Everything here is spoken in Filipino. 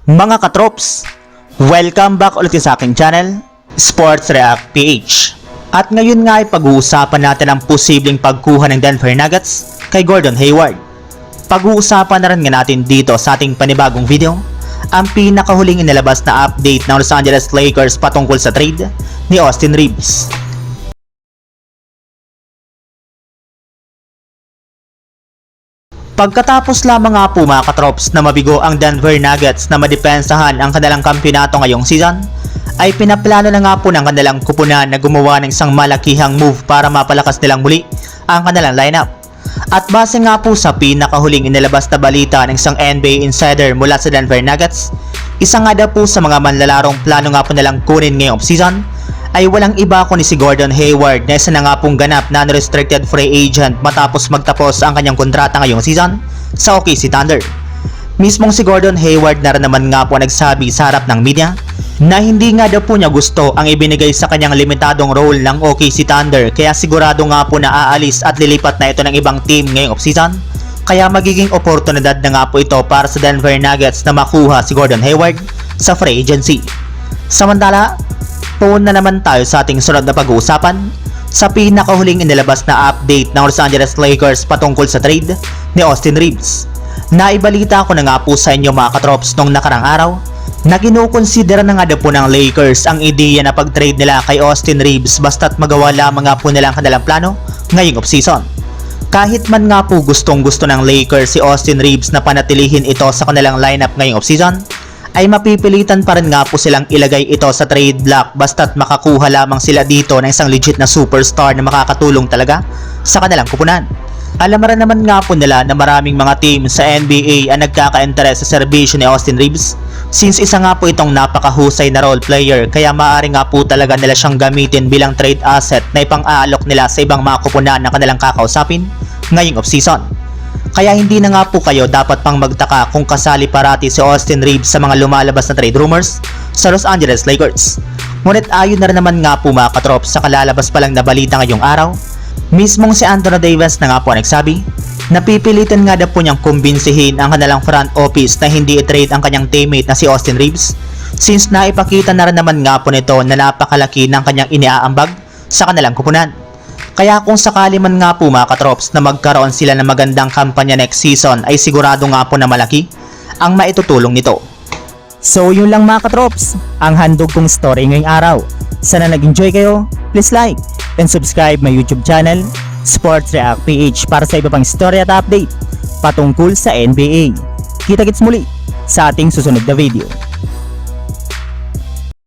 Mga katrops, welcome back ulit sa aking channel, Sports React PH. At ngayon nga ay pag-uusapan natin ang posibleng pagkuha ng Denver Nuggets kay Gordon Hayward. Pag-uusapan na rin nga natin dito sa ating panibagong video ang pinakahuling inilabas na update ng Los Angeles Lakers patungkol sa trade ni Austin Reaves. Pagkatapos lamang nga po mga katrops na mabigo ang Denver Nuggets na madepensahan ang kanilang kampyonato ngayong season, ay pinaplano na nga po ng kanilang kupunan na gumawa ng isang malakihang move para mapalakas nilang muli ang kanilang lineup. At base nga po sa pinakahuling inilabas na balita ng isang NBA insider mula sa Denver Nuggets, isa nga daw po sa mga manlalarong plano nga po nilang kunin ngayong season ay walang iba kundi si Gordon Hayward na isa na nga pong ganap na unrestricted free agent matapos magtapos ang kanyang kontrata ngayong season sa OKC Thunder. Mismong si Gordon Hayward na rin naman nga po nagsabi sa harap ng media na hindi nga daw po niya gusto ang ibinigay sa kanyang limitadong role ng OKC Thunder, kaya sigurado nga po na aalis at lilipat na ito ng ibang team ngayong offseason, kaya magiging oportunidad na nga po ito para sa Denver Nuggets na makuha si Gordon Hayward sa free agency. Samantala, puun na naman tayo sa ating sunod na pag-uusapan sa pinakahuling inilabas na update ng Los Angeles Lakers patungkol sa trade ni Austin Reaves. Naibalita ko na nga po sa inyo mga katrops nung nakarang araw na kinukonsidera na nga daw po ng Lakers ang ideya na pag-trade nila kay Austin Reaves basta't magawa lamang nga po nila ang kanilang plano ngayong offseason. Kahit man nga po gustong gusto ng Lakers si Austin Reaves na panatilihin ito sa kanilang lineup ngayong offseason, ay mapipilitan pa rin nga po silang ilagay ito sa trade block basta't makakuha lamang sila dito ng isang legit na superstar na makakatulong talaga sa kanilang kupunan. Alam rin naman nga po nila na maraming mga team sa NBA ang nagkaka-interes sa serbisyo ni Austin Reaves, since isa nga po itong napakahusay na role player, kaya maaari nga po talaga nila siyang gamitin bilang trade asset na ipang-aalok nila sa ibang mga kupunan na kanilang kakausapin ngayong offseason. Kaya hindi na nga po kayo dapat pang magtaka kung kasali parati si Austin Reaves sa mga lumalabas na trade rumors sa Los Angeles Lakers. Ngunit ayon na rin naman nga po mga katrops sa kalalabas pa lang na balita ngayong araw, mismong si Anthony Davis na nga po nagsabi na pipilitan nga daw po niyang kumbinsihin ang kanilang front office na hindi i-trade ang kanyang teammate na si Austin Reaves, since naipakita na rin naman nga po nito na napakalaki ng kanyang iniaambag sa kanilang kupunan. Kaya kung sakali man nga po mga katrops na magkaroon sila ng magandang kampanya next season, ay sigurado nga po na malaki ang maitutulong nito. So yun lang mga katrops, ang handog kong story ngayong araw. Sana nag-enjoy kayo, please like and subscribe my YouTube channel, Sports React PH, para sa iba pang story at update patungkol sa NBA. Kita-kits muli sa ating susunod na video.